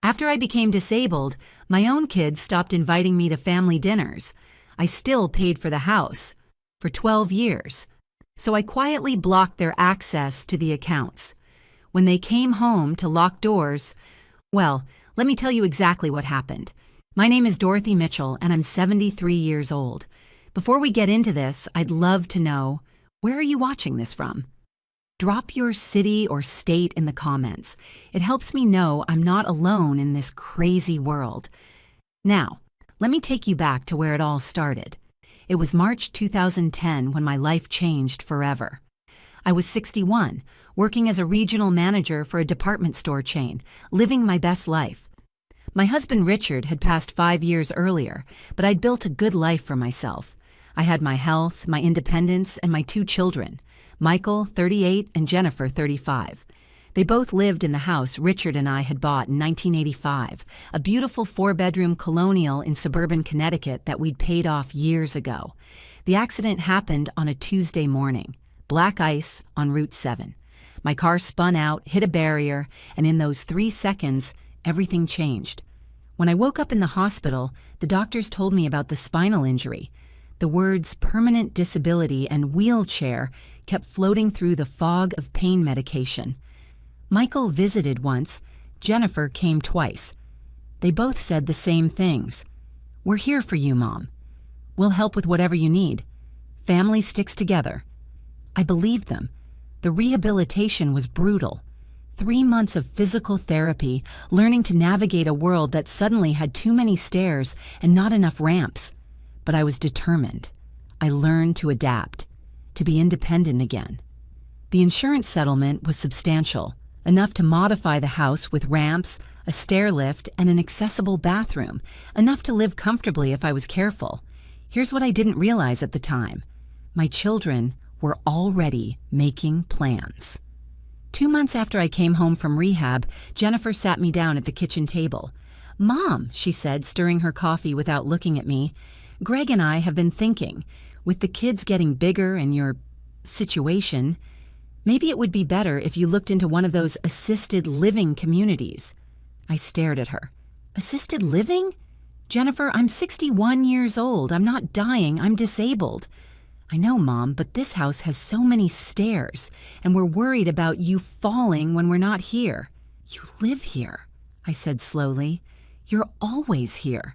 After I became disabled, my own kids stopped inviting me to family dinners. I still paid for the house for 12 years. So I quietly blocked their access to the accounts. When they came home to lock doors, well, let me tell you exactly what happened. My name is Dorothy Mitchell, and I'm 73 years old. Before we get into this, I'd love to know, where are you watching this from? Drop your city or state in the comments. It helps me know I'm not alone in this crazy world. Now, let me take you back to where it all started. It was March 2010 when my life changed forever. I was 61, working as a regional manager for a department store chain, living my best life. My husband Richard had passed 5 years earlier, but I'd built a good life for myself. I had my health, my independence, and my 2 children, Michael, 38, and Jennifer, 35. They both lived in the house Richard and I had bought in 1985, a beautiful 4-bedroom colonial in suburban Connecticut that we'd paid off years ago. The accident happened on a Tuesday morning, black ice on Route 7. My car spun out, hit a barrier, and in those 3 seconds, everything changed. When I woke up in the hospital, the doctors told me about the spinal injury. The words permanent disability and wheelchair kept floating through the fog of pain medication. Michael visited once. Jennifer came twice. They both said the same things. "We're here for you, Mom. We'll help with whatever you need. Family sticks together." I believed them. The rehabilitation was brutal. 3 months of physical therapy, learning to navigate a world that suddenly had too many stairs and not enough ramps. But I was determined. I learned to adapt, to be independent again. The insurance settlement was substantial, enough to modify the house with ramps, a stair lift, and an accessible bathroom, enough to live comfortably if I was careful. Here's what I didn't realize at the time. My children were already making plans. 2 months after I came home from rehab, Jennifer sat me down at the kitchen table. "Mom," she said, stirring her coffee without looking at me, "Greg and I have been thinking, with the kids getting bigger and your situation, maybe it would be better if you looked into one of those assisted living communities." I stared at her. "Assisted living? Jennifer, I'm 61 years old. I'm not dying. I'm disabled." "I know, Mom, but this house has so many stairs, and we're worried about you falling when we're not here." "You live here," I said slowly. "You're always here."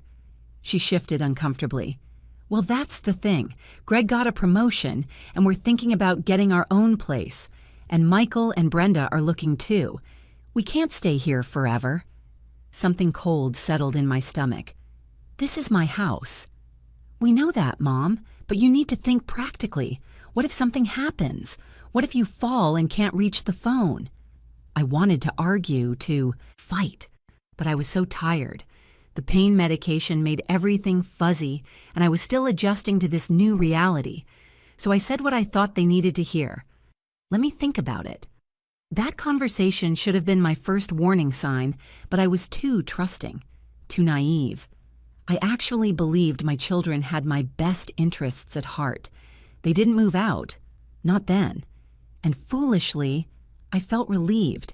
She shifted uncomfortably. "Well, that's the thing. Greg got a promotion, and we're thinking about getting our own place. And Michael and Brenda are looking too. We can't stay here forever." Something cold settled in my stomach. "This is my house." "We know that, Mom, but you need to think practically. What if something happens? What if you fall and can't reach the phone?" I wanted to argue, to fight, but I was so tired. The pain medication made everything fuzzy, and I was still adjusting to this new reality. So I said what I thought they needed to hear. "Let me think about it." That conversation should have been my first warning sign, but I was too trusting, too naive. I actually believed my children had my best interests at heart. They didn't move out, not then. And foolishly, I felt relieved.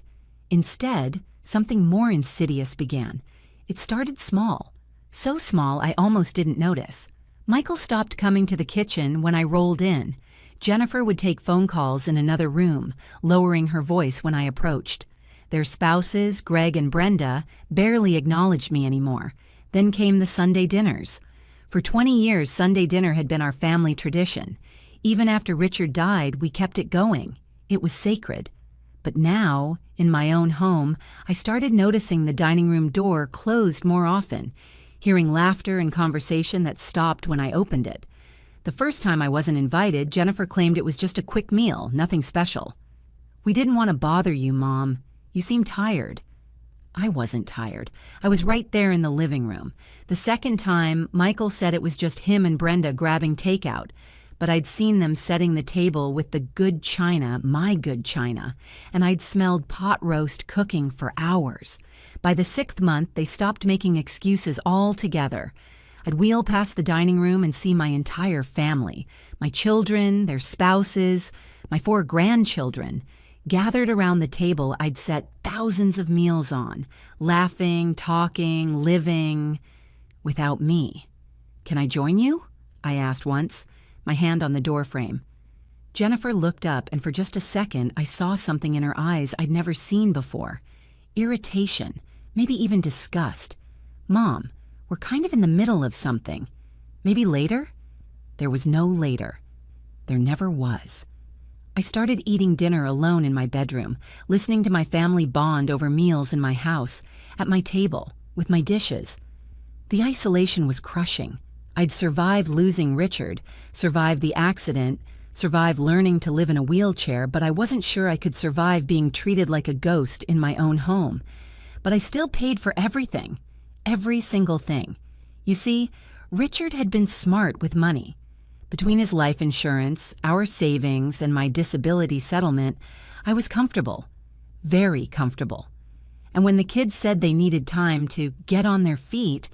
Instead, something more insidious began. It started small, so small I almost didn't notice. Michael stopped coming to the kitchen when I rolled in. Jennifer would take phone calls in another room, lowering her voice when I approached. Their spouses, Greg and Brenda, barely acknowledged me anymore. Then came the Sunday dinners. For 20 years, Sunday dinner had been our family tradition. Even after Richard died, we kept it going. It was sacred. But now, in my own home, I started noticing the dining room door closed more often, hearing laughter and conversation that stopped when I opened it. The first time I wasn't invited, Jennifer claimed it was just a quick meal, nothing special. "We didn't want to bother you, Mom. You seem tired." I wasn't tired. I was right there in the living room. The second time, Michael said it was just him and Brenda grabbing takeout, but I'd seen them setting the table with the good china, my good china, and I'd smelled pot roast cooking for hours. By the 6th month, they stopped making excuses altogether. I'd wheel past the dining room and see my entire family, my children, their spouses, my 4 grandchildren, gathered around the table I'd set thousands of meals on, laughing, talking, living, without me. "Can I join you?" I asked once, my hand on the doorframe. Jennifer looked up, and for just a second, I saw something in her eyes I'd never seen before. Irritation, maybe even disgust. "Mom, we're kind of in the middle of something. Maybe later?" There was no later. There never was. I started eating dinner alone in my bedroom, listening to my family bond over meals in my house, at my table, with my dishes. The isolation was crushing. I'd survived losing Richard, survived the accident, survived learning to live in a wheelchair, but I wasn't sure I could survive being treated like a ghost in my own home. But I still paid for everything, every single thing. You see, Richard had been smart with money. Between his life insurance, our savings, and my disability settlement, I was comfortable, very comfortable. And when the kids said they needed time to get on their feet,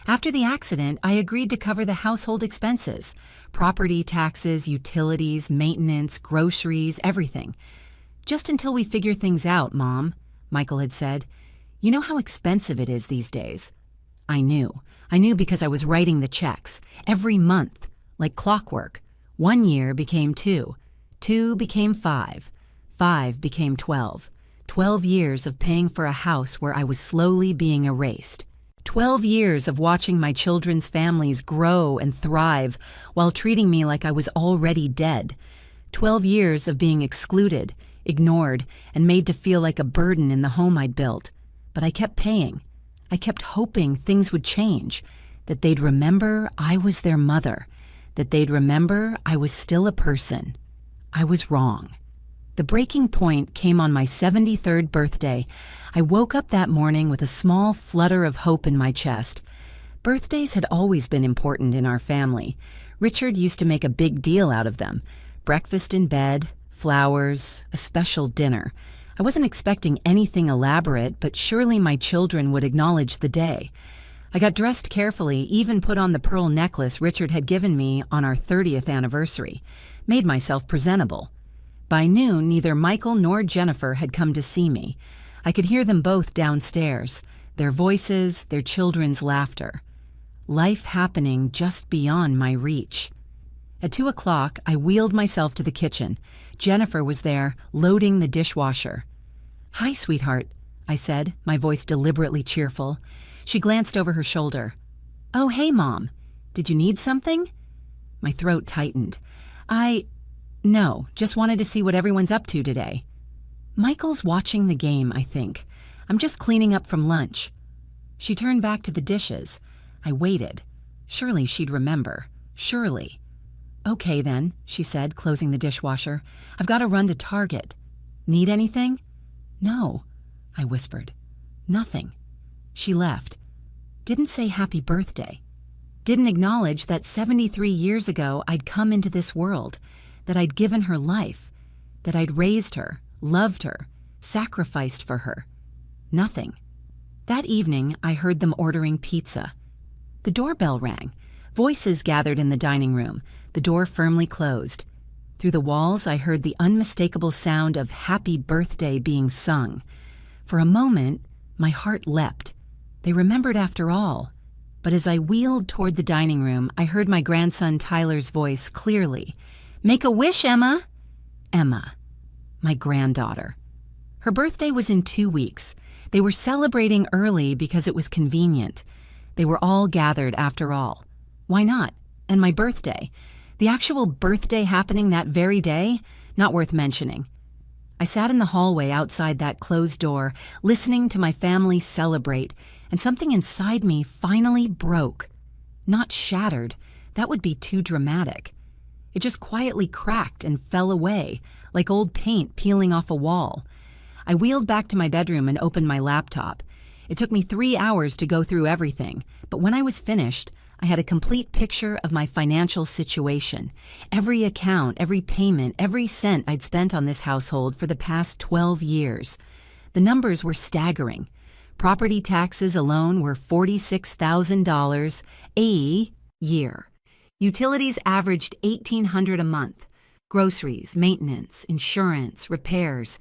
after the accident, I agreed to cover the household expenses, property taxes, utilities, maintenance, groceries, everything. "Just until we figure things out, Mom," Michael had said. "You know how expensive it is these days." I knew. I knew because I was writing the checks, every month, like clockwork. 1 year became 2, 2 became 5, 5 became 12. 12 years of paying for a house where I was slowly being erased. 12 years of watching my children's families grow and thrive while treating me like I was already dead. 12 years of being excluded, ignored, and made to feel like a burden in the home I'd built. But I kept paying. I kept hoping things would change, that they'd remember I was their mother, that they'd remember I was still a person. I was wrong. The breaking point came on my 73rd birthday. I woke up that morning with a small flutter of hope in my chest. Birthdays had always been important in our family. Richard used to make a big deal out of them. Breakfast in bed, flowers, a special dinner. I wasn't expecting anything elaborate, but surely my children would acknowledge the day. I got dressed carefully, even put on the pearl necklace Richard had given me on our 30th anniversary. Made myself presentable. By noon, neither Michael nor Jennifer had come to see me. I could hear them both downstairs, their voices, their children's laughter. Life happening just beyond my reach. At 2 o'clock, I wheeled myself to the kitchen. Jennifer was there, loading the dishwasher. "Hi, sweetheart," I said, my voice deliberately cheerful. She glanced over her shoulder. "Oh, hey, Mom. Did you need something?" My throat tightened. No, just wanted to see what everyone's up to today." "Michael's watching the game, I think. I'm just cleaning up from lunch." She turned back to the dishes. I waited. Surely she'd remember. Surely. "Okay then," she said, closing the dishwasher. "I've got to run to Target. Need anything?" "No," I whispered. "Nothing." She left. Didn't say happy birthday. Didn't acknowledge that 73 years ago I'd come into this world, that I'd given her life, that I'd raised her, loved her, sacrificed for her. Nothing. That evening, I heard them ordering pizza. The doorbell rang. Voices gathered in the dining room, the door firmly closed. Through the walls, I heard the unmistakable sound of happy birthday being sung. For a moment, my heart leapt. They remembered after all. But as I wheeled toward the dining room, I heard my grandson Tyler's voice clearly. "Make a wish, Emma." Emma, my granddaughter. Her birthday was in 2 weeks. They were celebrating early because it was convenient. They were all gathered after all. Why not? And my birthday. The actual birthday happening that very day? Not worth mentioning. I sat in the hallway outside that closed door, listening to my family celebrate, and something inside me finally broke. Not shattered. That would be too dramatic. It just quietly cracked and fell away, like old paint peeling off a wall. I wheeled back to my bedroom and opened my laptop. It took me 3 hours to go through everything, but when I was finished, I had a complete picture of my financial situation. Every account, every payment, every cent I'd spent on this household for the past 12 years. The numbers were staggering. Property taxes alone were $46,000 a year. Utilities averaged $1,800 a month. Groceries, maintenance, insurance, repairs.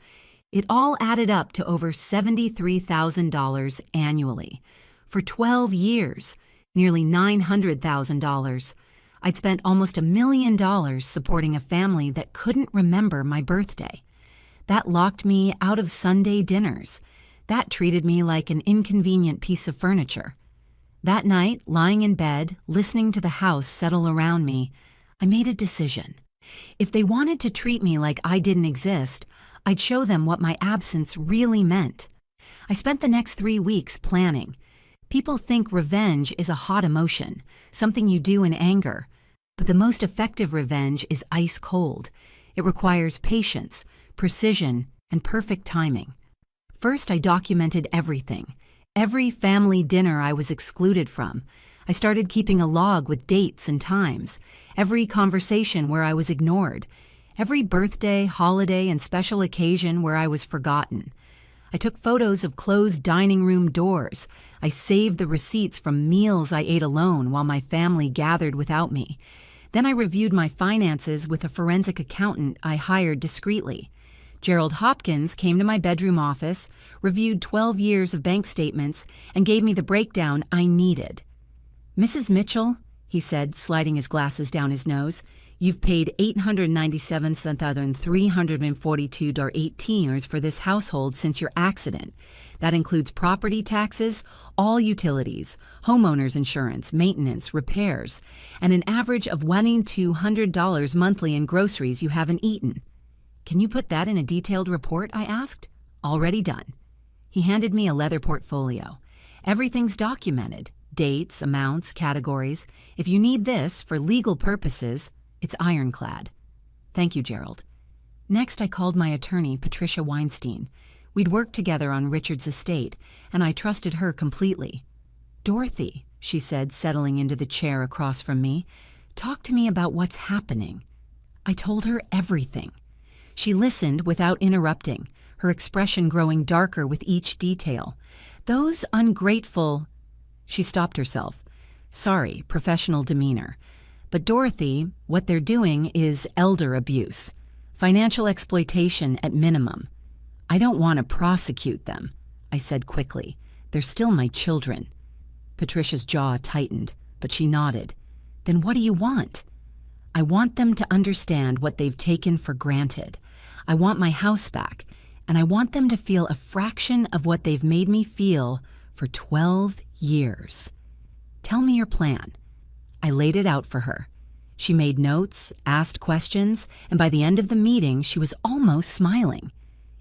It all added up to over $73,000 annually. For 12 years, nearly $900,000. I'd spent almost $1 million supporting a family that couldn't remember my birthday. That locked me out of Sunday dinners. That treated me like an inconvenient piece of furniture. That night, lying in bed, listening to the house settle around me, I made a decision. If they wanted to treat me like I didn't exist, I'd show them what my absence really meant. I spent the next 3 weeks planning. People think revenge is a hot emotion, something you do in anger. But the most effective revenge is ice cold. It requires patience, precision, and perfect timing. First, I documented everything. Every family dinner I was excluded from. I started keeping a log with dates and times. Every conversation where I was ignored. Every birthday, holiday, and special occasion where I was forgotten. I took photos of closed dining room doors. I saved the receipts from meals I ate alone while my family gathered without me. Then I reviewed my finances with a forensic accountant I hired discreetly. Gerald Hopkins came to my bedroom office, reviewed 12 years of bank statements, and gave me the breakdown I needed. "Mrs. Mitchell," he said, sliding his glasses down his nose, "you've paid $897,342.18 for this household since your accident. That includes property taxes, all utilities, homeowners insurance, maintenance, repairs, and an average of $1,200 monthly in groceries you haven't eaten." "Can you put that in a detailed report?" I asked. "Already done." He handed me a leather portfolio. "Everything's documented. Dates, amounts, categories. If you need this for legal purposes, it's ironclad." "Thank you, Gerald." Next, I called my attorney, Patricia Weinstein. We'd worked together on Richard's estate, and I trusted her completely. "Dorothy," she said, settling into the chair across from me, "talk to me about what's happening." I told her everything. She listened without interrupting, her expression growing darker with each detail. "Those ungrateful—" She stopped herself. "Sorry, professional demeanor. But Dorothy, what they're doing is elder abuse. Financial exploitation at minimum. I don't want to prosecute them," I said quickly. "They're still my children." Patricia's jaw tightened, but she nodded. "Then what do you want?" "I want them to understand what they've taken for granted. I want my house back, and I want them to feel a fraction of what they've made me feel for 12 years. Tell me your plan." I laid it out for her. She made notes, asked questions, and by the end of the meeting, she was almost smiling.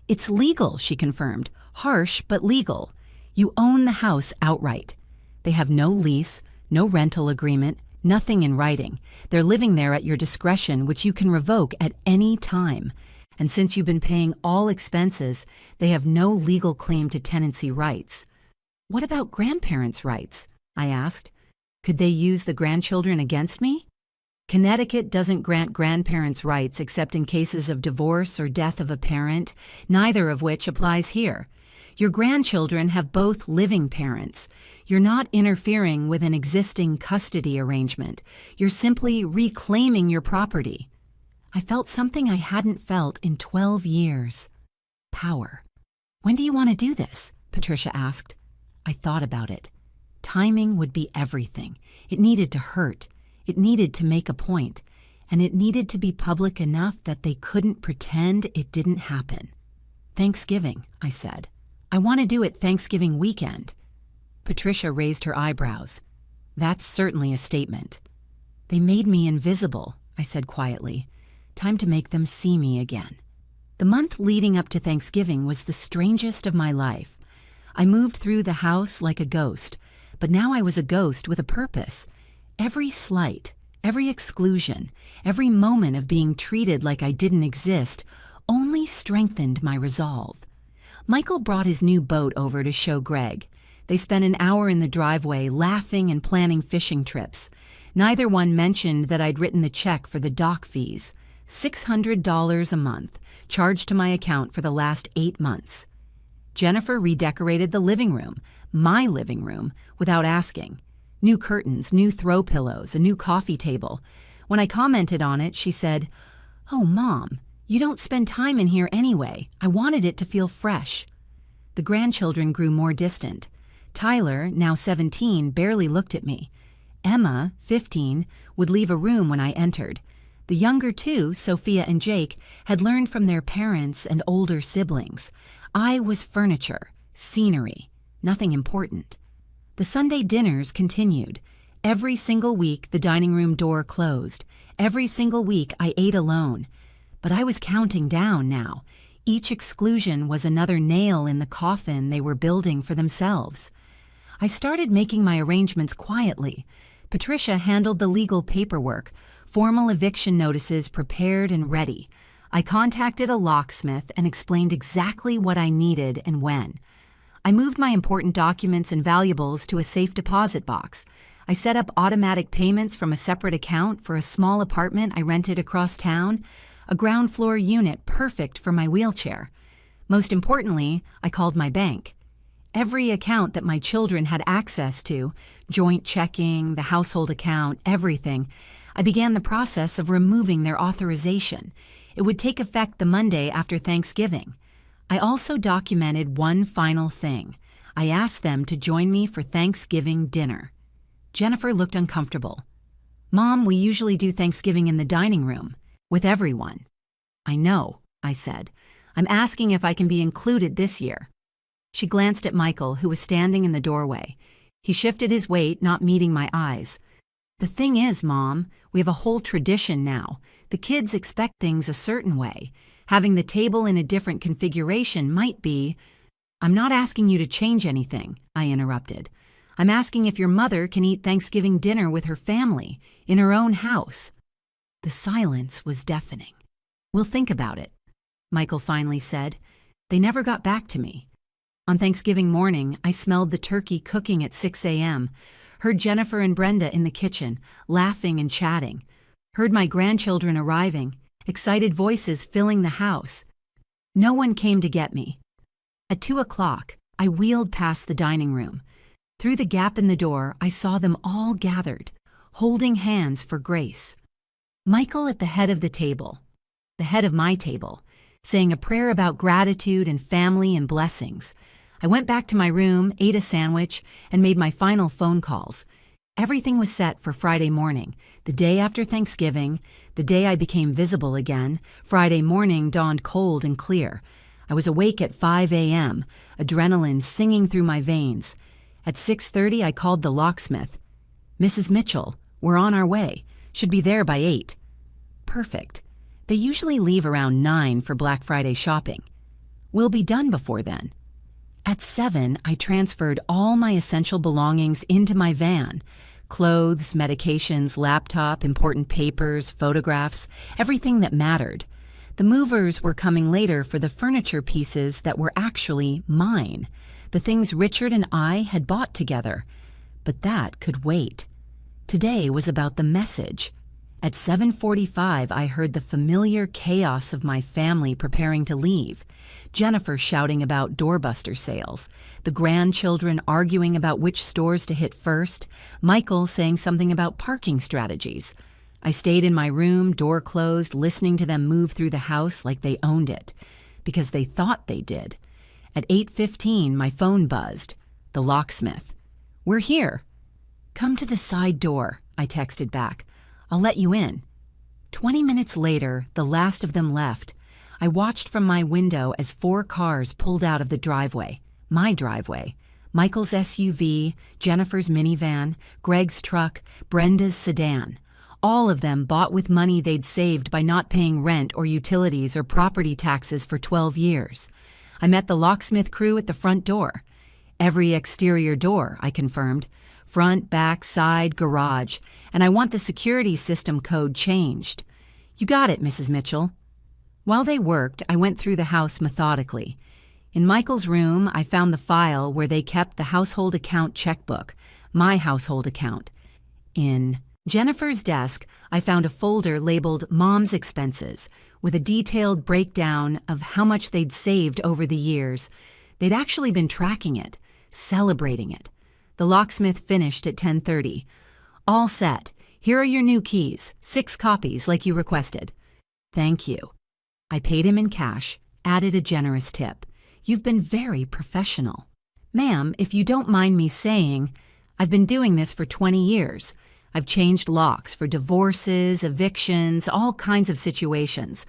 "It's legal," she confirmed. "Harsh, but legal. You own the house outright. They have no lease, no rental agreement, nothing in writing. They're living there at your discretion, which you can revoke at any time. And since you've been paying all expenses, they have no legal claim to tenancy rights." "What about grandparents' rights?" I asked. "Could they use the grandchildren against me?" "Connecticut doesn't grant grandparents' rights except in cases of divorce or death of a parent, neither of which applies here. Your grandchildren have both living parents. You're not interfering with an existing custody arrangement. You're simply reclaiming your property." I felt something I hadn't felt in 12 years. Power. "When do you want to do this?" Patricia asked. I thought about it. Timing would be everything. It needed to hurt. It needed to make a point. And it needed to be public enough that they couldn't pretend it didn't happen. "Thanksgiving," I said. "I want to do it Thanksgiving weekend." Patricia raised her eyebrows. "That's certainly a statement." "They made me invisible," I said quietly. "Time to make them see me again." The month leading up to Thanksgiving was the strangest of my life. I moved through the house like a ghost, but now I was a ghost with a purpose. Every slight, every exclusion, every moment of being treated like I didn't exist only strengthened my resolve. Michael brought his new boat over to show Greg. They spent an hour in the driveway laughing and planning fishing trips. Neither one mentioned that I'd written the check for the dock fees, $600 a month, charged to my account for the last 8 months. Jennifer redecorated the living room, my living room, without asking. New curtains, new throw pillows, a new coffee table. When I commented on it, she said, "Oh, Mom, You don't spend time in here anyway. I wanted it to feel fresh. The grandchildren grew more distant. Tyler, now 17, barely looked at me. Emma, 15, would leave a room when I entered. The younger two, Sophia and Jake, had learned from their parents and older siblings. I was furniture, scenery, nothing important. The Sunday dinners continued. Every single week, the dining room door closed. Every single week, I ate alone. But I was counting down now. Each exclusion was another nail in the coffin they were building for themselves. I started making my arrangements quietly. Patricia handled the legal paperwork, formal eviction notices prepared and ready. I contacted a locksmith and explained exactly what I needed and when. I moved my important documents and valuables to a safe deposit box. I set up automatic payments from a separate account for a small apartment I rented across town, a ground floor unit perfect for my wheelchair. Most importantly, I called my bank. Every account that my children had access to, joint checking, the household account, everything, I began the process of removing their authorization. It would take effect the Monday after Thanksgiving. I also documented one final thing. I asked them to join me for Thanksgiving dinner. Jennifer looked uncomfortable. "Mom, we usually do Thanksgiving in the dining room, with everyone." "I know," I said. "I'm asking if I can be included this year." She glanced at Michael, who was standing in the doorway. He shifted his weight, not meeting my eyes. "The thing is, Mom, we have a whole tradition now. The kids expect things a certain way. Having the table in a different configuration might be—" "I'm not asking you to change anything," I interrupted. "I'm asking if your mother can eat Thanksgiving dinner with her family, in her own house." The silence was deafening. "We'll think about it," Michael finally said. They never got back to me. On Thanksgiving morning, I smelled the turkey cooking at 6 a.m., heard Jennifer and Brenda in the kitchen, laughing and chatting, heard my grandchildren arriving, excited voices filling the house. No one came to get me. At 2 o'clock, I wheeled past the dining room. Through the gap in the door, I saw them all gathered, holding hands for grace. Michael at the head of the table, the head of my table, saying a prayer about gratitude and family and blessings. I went back to my room, ate a sandwich, and made my final phone calls. Everything was set for Friday morning, the day after Thanksgiving, the day I became visible again. Friday morning dawned cold and clear. I was awake at 5 a.m., adrenaline singing through my veins. At 6:30, I called the locksmith. "Mrs. Mitchell, we're on our way. Should be there by 8. "Perfect. They usually leave around 9 for Black Friday shopping. We'll be done before then." At 7, I transferred all my essential belongings into my van. Clothes, medications, laptop, important papers, photographs, everything that mattered. The movers were coming later for the furniture pieces that were actually mine, the things Richard and I had bought together. But that could wait. Today was about the message. At 7:45, I heard the familiar chaos of my family preparing to leave. Jennifer shouting about doorbuster sales, the grandchildren arguing about which stores to hit first, Michael saying something about parking strategies. I stayed in my room, door closed, listening to them move through the house like they owned it, because they thought they did. At 8:15, my phone buzzed. The locksmith. "We're here." "Come to the side door," I texted back. "I'll let you in." 20 minutes later, the last of them left. I watched from my window as 4 cars pulled out of the driveway, my driveway. Michael's SUV, Jennifer's minivan, Greg's truck, Brenda's sedan. All of them bought with money they'd saved by not paying rent or utilities or property taxes for 12 years. I met the locksmith crew at the front door. Every exterior door, I confirmed. Front, back, side, garage. And I want the security system code changed. "You got it, Mrs. Mitchell." While they worked, I went through the house methodically. In Michael's room, I found the file where they kept the household account checkbook, my household account. In Jennifer's desk, I found a folder labeled Mom's Expenses, with a detailed breakdown of how much they'd saved over the years. They'd actually been tracking it, celebrating it. The locksmith finished at 10:30. "All set. Here are your new keys, 6 copies like you requested." "Thank you." I paid him in cash, added a generous tip. You've been very professional. Ma'am, if you don't mind me saying, I've been doing this for 20 years. I've changed locks for divorces, evictions, all kinds of situations.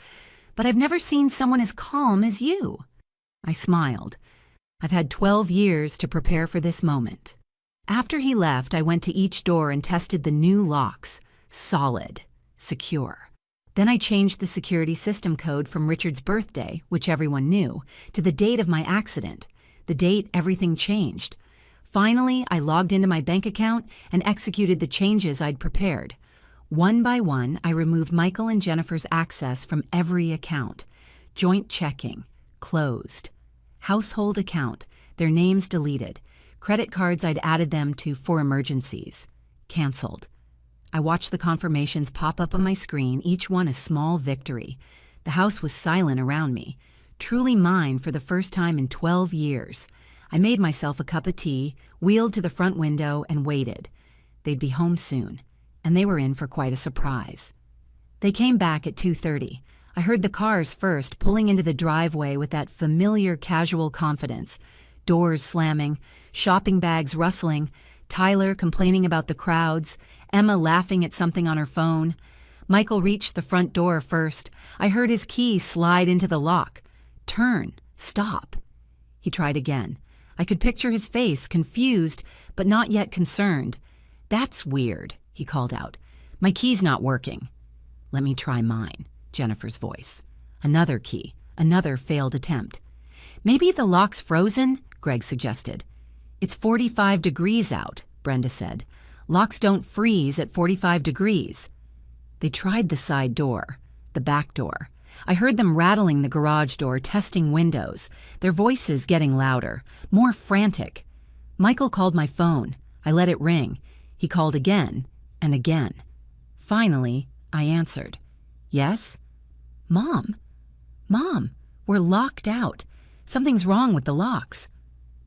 But I've never seen someone as calm as you. I smiled. I've had 12 years to prepare for this moment. After he left, I went to each door and tested the new locks. Solid. Secure. Then I changed the security system code from Richard's birthday, which everyone knew, to the date of my accident. The date everything changed. Finally, I logged into my bank account and executed the changes I'd prepared. One by one, I removed Michael and Jennifer's access from every account. Joint checking. Closed. Household account. Their names deleted. Credit cards I'd added them to for emergencies. Canceled. I watched the confirmations pop up on my screen, each one a small victory. The house was silent around me. Truly mine for the first time in 12 years. I made myself a cup of tea, wheeled to the front window, and waited. They'd be home soon, and they were in for quite a surprise. They came back at 2:30. I heard the cars first, pulling into the driveway with that familiar casual confidence. Doors slamming, shopping bags rustling, Tyler complaining about the crowds, Emma laughing at something on her phone. Michael reached the front door first. I heard his key slide into the lock. Turn. Stop. He tried again. I could picture his face, confused, but not yet concerned. That's weird, he called out. My key's not working. Let me try mine, Jennifer's voice. Another key, another failed attempt. Maybe the lock's frozen, Greg suggested. It's 45 degrees out, Brenda said. Locks don't freeze at 45 degrees. They tried the side door, the back door. I heard them rattling the garage door, testing windows, their voices getting louder, more frantic. Michael called my phone. I let it ring. He called again and again. Finally, I answered. Yes? Mom, we're locked out. Something's wrong with the locks.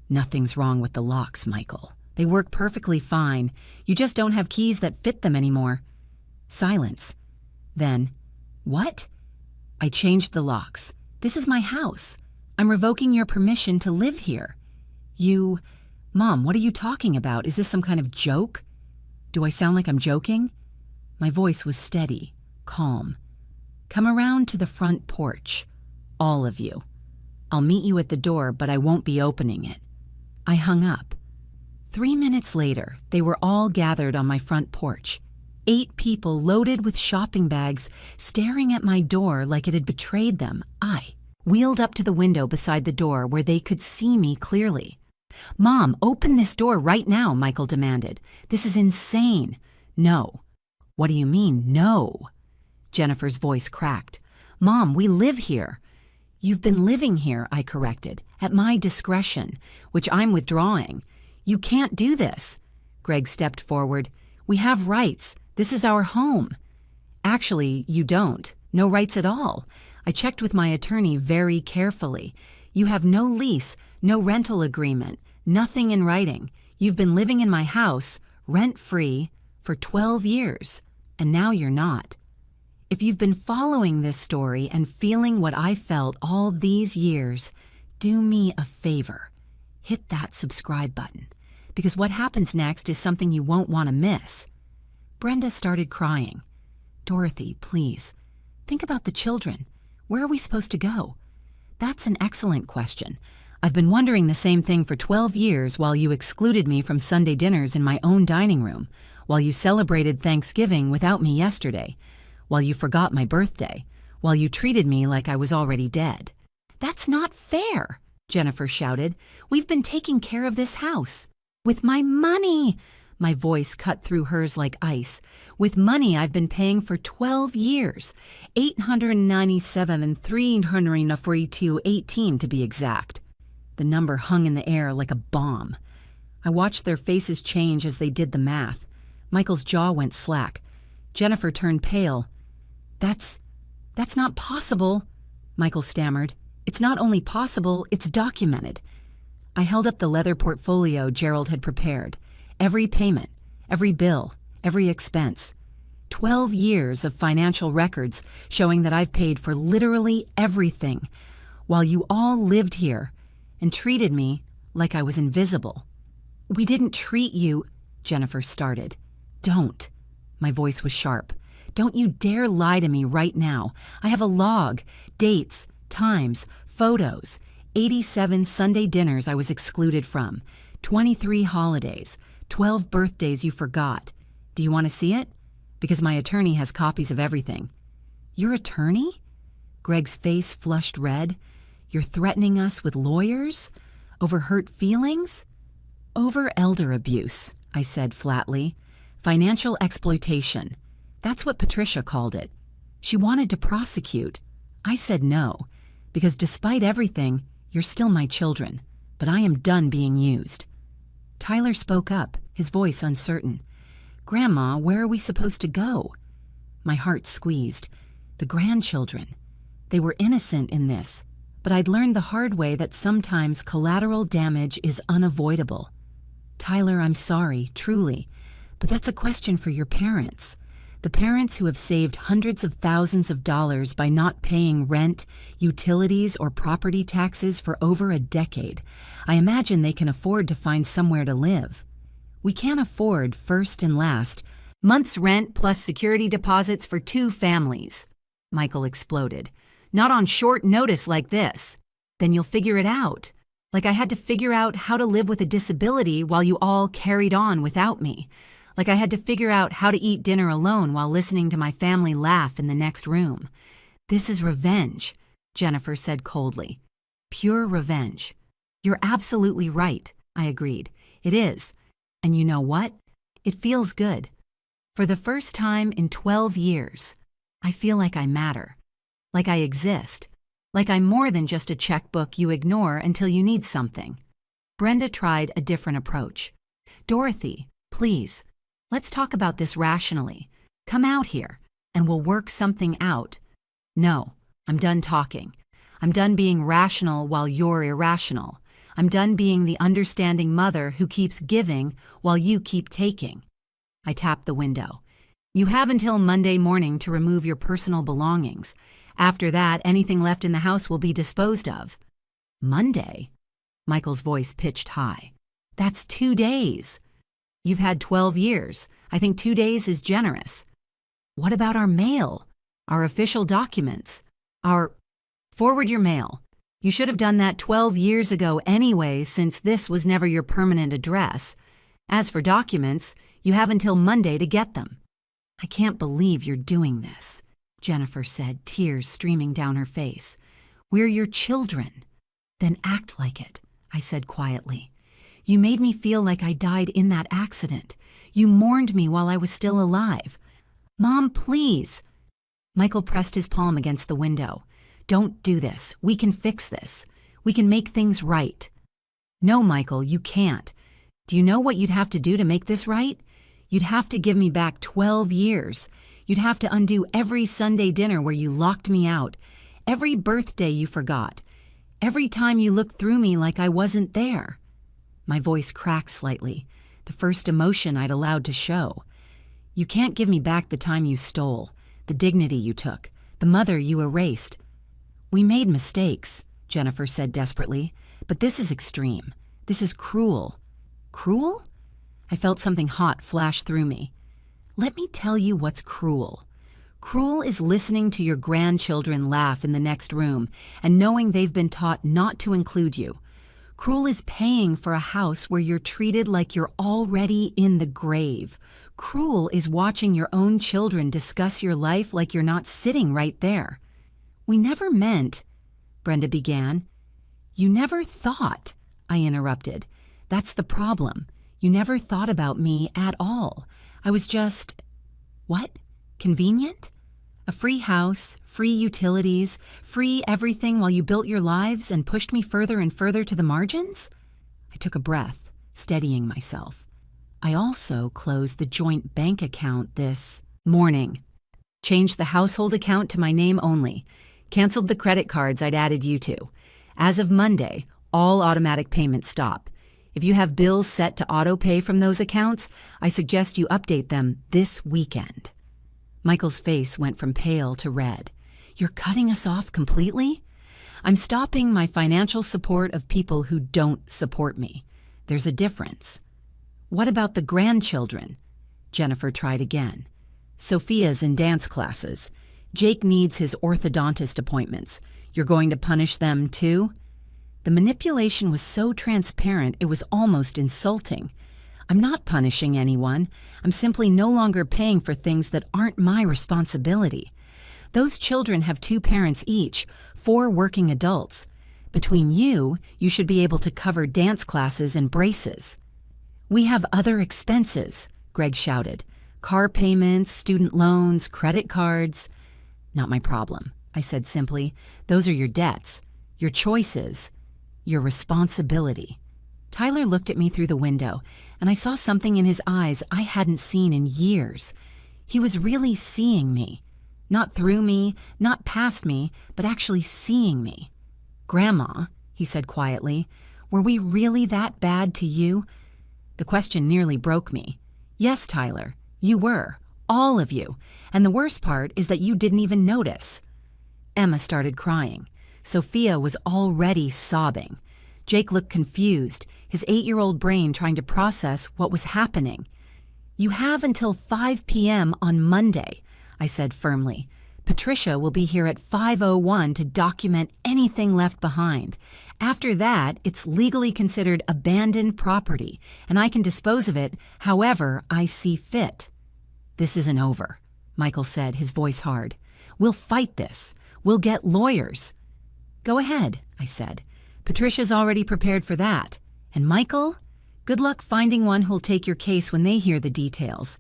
Nothing's wrong with the locks, Michael. They work perfectly fine. You just don't have keys that fit them anymore. Silence. Then, what? I changed the locks. This is my house. I'm revoking your permission to live here. Mom, what are you talking about? Is this some kind of joke? Do I sound like I'm joking? My voice was steady, calm. Come around to the front porch. All of you. I'll meet you at the door, but I won't be opening it. I hung up. 3 minutes later, they were all gathered on my front porch. 8 people loaded with shopping bags, staring at my door like it had betrayed them. I wheeled up to the window beside the door where they could see me clearly. Mom, open this door right now, Michael demanded. This is insane. No. What do you mean, no? Jennifer's voice cracked. Mom, we live here. You've been living here, I corrected, at my discretion, which I'm withdrawing. You can't do this. Greg stepped forward. We have rights. This is our home. Actually, you don't. No rights at all. I checked with my attorney very carefully. You have no lease, no rental agreement, nothing in writing. You've been living in my house, rent-free, for 12 years, and now you're not. If you've been following this story and feeling what I felt all these years, do me a favor. Hit that subscribe button, because what happens next is something you won't want to miss. Brenda started crying. Dorothy, please, think about the children. Where are we supposed to go? That's an excellent question. I've been wondering the same thing for 12 years while you excluded me from Sunday dinners in my own dining room, while you celebrated Thanksgiving without me yesterday, while you forgot my birthday, while you treated me like I was already dead. That's not fair, Jennifer shouted. We've been taking care of this house. With my money! My voice cut through hers like ice. With money I've been paying for 12 years. $897 and $342.18 to be exact. The number hung in the air like a bomb. I watched their faces change as they did the math. Michael's jaw went slack. Jennifer turned pale. That's not possible, Michael stammered. It's not only possible, it's documented. I held up the leather portfolio Gerald had prepared. Every payment, every bill, every expense. 12 years of financial records showing that I've paid for literally everything, while you all lived here and treated me like I was invisible. We didn't treat you, Jennifer started. Don't. My voice was sharp. Don't you dare lie to me right now. I have a log, dates, times, photos, 87 Sunday dinners I was excluded from, 23 holidays, 12 birthdays you forgot. Do you want to see it? Because my attorney has copies of everything. Your attorney? Greg's face flushed red. You're threatening us with lawyers? Over hurt feelings? Over elder abuse, I said flatly. Financial exploitation. That's what Patricia called it. She wanted to prosecute. I said no, because despite everything, you're still my children, but I am done being used. Tyler spoke up, his voice uncertain. Grandma, where are we supposed to go? My heart squeezed. The grandchildren. They were innocent in this, but I'd learned the hard way that sometimes collateral damage is unavoidable. Tyler, I'm sorry, truly, but that's a question for your parents. The parents who have saved hundreds of thousands of dollars by not paying rent, utilities, or property taxes for over a decade. I imagine they can afford to find somewhere to live. We can't afford, first and last, month's rent plus security deposits for 2 families. Michael exploded. Not on short notice like this. Then you'll figure it out. Like I had to figure out how to live with a disability while you all carried on without me. Like I had to figure out how to eat dinner alone while listening to my family laugh in the next room. This is revenge, Jennifer said coldly. Pure revenge. You're absolutely right, I agreed. It is. And you know what? It feels good. For the first time in 12 years, I feel like I matter. Like I exist. Like I'm more than just a checkbook you ignore until you need something. Brenda tried a different approach. Dorothy, please. Let's talk about this rationally. Come out here, and we'll work something out. No, I'm done talking. I'm done being rational while you're irrational. I'm done being the understanding mother who keeps giving while you keep taking. I tapped the window. You have until Monday morning to remove your personal belongings. After that, anything left in the house will be disposed of. Monday? Michael's voice pitched high. That's 2 days. You've had 12 years. I think 2 days is generous. What about our mail? Our official documents? Forward your mail. You should have done that 12 years ago anyway, since this was never your permanent address. As for documents, you have until Monday to get them. I can't believe you're doing this, Jennifer said, tears streaming down her face. We're your children. Then act like it, I said quietly. You made me feel like I died in that accident. You mourned me while I was still alive. Mom, please. Michael pressed his palm against the window. Don't do this. We can fix this. We can make things right. No, Michael, you can't. Do you know what you'd have to do to make this right? You'd have to give me back 12 years. You'd have to undo every Sunday dinner where you locked me out, every birthday you forgot, every time you looked through me like I wasn't there. My voice cracked slightly, the first emotion I'd allowed to show. You can't give me back the time you stole, the dignity you took, the mother you erased. We made mistakes, Jennifer said desperately, but this is extreme. This is cruel. Cruel? I felt something hot flash through me. Let me tell you what's cruel. Cruel is listening to your grandchildren laugh in the next room and knowing they've been taught not to include you. Cruel is paying for a house where you're treated like you're already in the grave. Cruel is watching your own children discuss your life like you're not sitting right there. We never meant, Brenda began. You never thought, I interrupted. That's the problem. You never thought about me at all. I was just, what? Convenient? A free house, free utilities, free everything while you built your lives and pushed me further and further to the margins? I took a breath, steadying myself. I also closed the joint bank account this morning. Changed the household account to my name only. Canceled the credit cards I'd added you to. As of Monday, all automatic payments stop. If you have bills set to auto pay from those accounts, I suggest you update them this weekend. Michael's face went from pale to red. You're cutting us off completely? I'm stopping my financial support of people who don't support me. There's a difference. What about the grandchildren? Jennifer tried again. Sophia's in dance classes. Jake needs his orthodontist appointments. You're going to punish them too? The manipulation was so transparent it was almost insulting. I'm not punishing anyone. I'm simply no longer paying for things that aren't my responsibility. Those children have 2 parents each, 4 working adults. Between you should be able to cover dance classes and braces. We have other expenses, Greg shouted. Car payments, student loans, credit cards. Not my problem, I said simply. Those are your debts, your choices, your responsibility. Tyler looked at me through the window, and I saw something in his eyes I hadn't seen in years. He was really seeing me. Not through me, not past me, but actually seeing me. Grandma, he said quietly, were we really that bad to you? The question nearly broke me. Yes, Tyler, you were. All of you. And the worst part is that you didn't even notice. Emma started crying. Sophia was already sobbing. Jake looked confused, his 8-year-old brain trying to process what was happening. You have until 5 p.m. on Monday, I said firmly. Patricia will be here at 5:01 to document anything left behind. After that, it's legally considered abandoned property, and I can dispose of it however I see fit. This isn't over, Michael said, his voice hard. We'll fight this. We'll get lawyers. Go ahead, I said. Patricia's already prepared for that. And Michael, good luck finding one who'll take your case when they hear the details.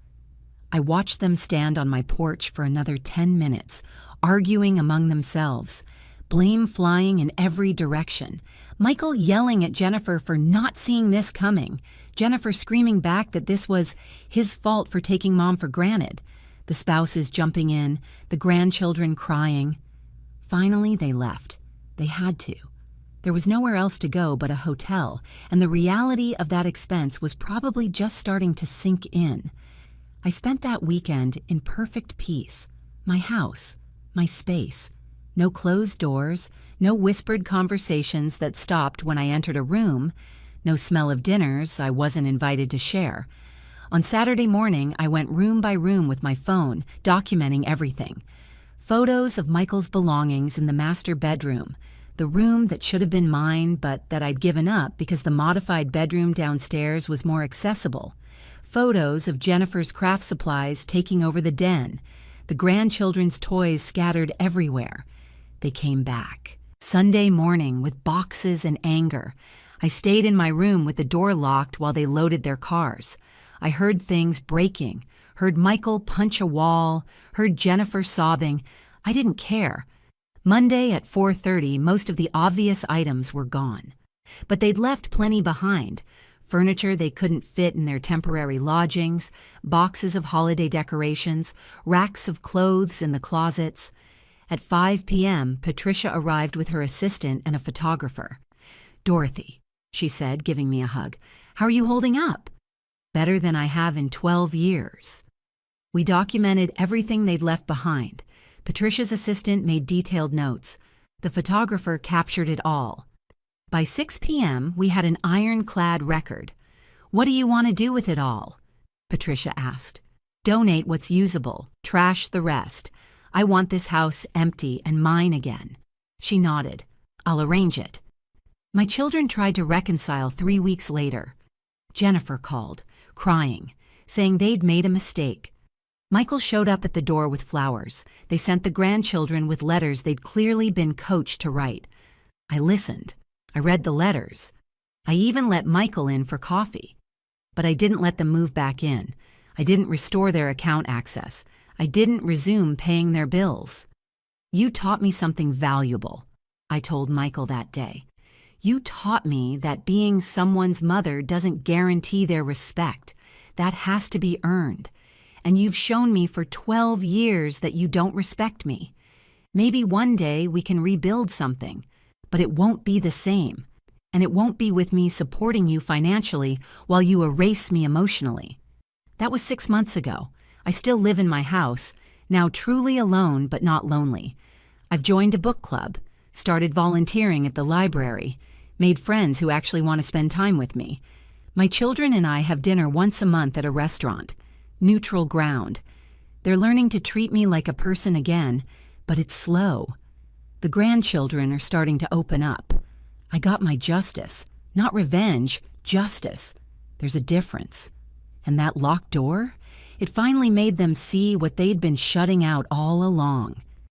I watched them stand on my porch for another 10 minutes, arguing among themselves, blame flying in every direction. Michael yelling at Jennifer for not seeing this coming, Jennifer screaming back that this was his fault for taking Mom for granted, the spouses jumping in, the grandchildren crying. Finally, they left. They had to. There was nowhere else to go but a hotel, and the reality of that expense was probably just starting to sink in. I spent that weekend in perfect peace. My house, my space. No closed doors, no whispered conversations that stopped when I entered a room, no smell of dinners I wasn't invited to share. On Saturday morning, I went room by room with my phone, documenting everything. Photos of Michael's belongings in the master bedroom, the room that should have been mine but that I'd given up because the modified bedroom downstairs was more accessible. Photos of Jennifer's craft supplies taking over the den, the grandchildren's toys scattered everywhere. They came back. Sunday morning with boxes and anger. I stayed in my room with the door locked while they loaded their cars. I heard things breaking, heard Michael punch a wall, heard Jennifer sobbing. I didn't care. Monday at 4:30, most of the obvious items were gone. But they'd left plenty behind. Furniture they couldn't fit in their temporary lodgings, boxes of holiday decorations, racks of clothes in the closets. At 5 p.m., Patricia arrived with her assistant and a photographer. Dorothy, she said, giving me a hug. How are you holding up? Better than I have in 12 years. We documented everything they'd left behind. Patricia's assistant made detailed notes. The photographer captured it all. By 6 p.m., we had an ironclad record. What do you want to do with it all? Patricia asked. Donate what's usable, trash the rest. I want this house empty and mine again. She nodded. I'll arrange it. My children tried to reconcile 3 weeks later. Jennifer called, crying, saying they'd made a mistake. Michael showed up at the door with flowers. They sent the grandchildren with letters they'd clearly been coached to write. I listened. I read the letters. I even let Michael in for coffee. But I didn't let them move back in. I didn't restore their account access. I didn't resume paying their bills. You taught me something valuable, I told Michael that day. You taught me that being someone's mother doesn't guarantee their respect. That has to be earned. And you've shown me for 12 years that you don't respect me. Maybe one day we can rebuild something, but it won't be the same. And it won't be with me supporting you financially while you erase me emotionally. That was 6 months ago. I still live in my house, Now truly alone but not lonely. I've joined a book club, started volunteering at the library, made friends who actually want to spend time with me. My children and I have dinner once a month at a restaurant. Neutral ground. They're learning to treat me like a person again, but it's slow. The grandchildren are starting to open up. I got my justice. Not revenge, justice. There's a difference. And that locked door? It finally made them see what they'd been shutting out all along.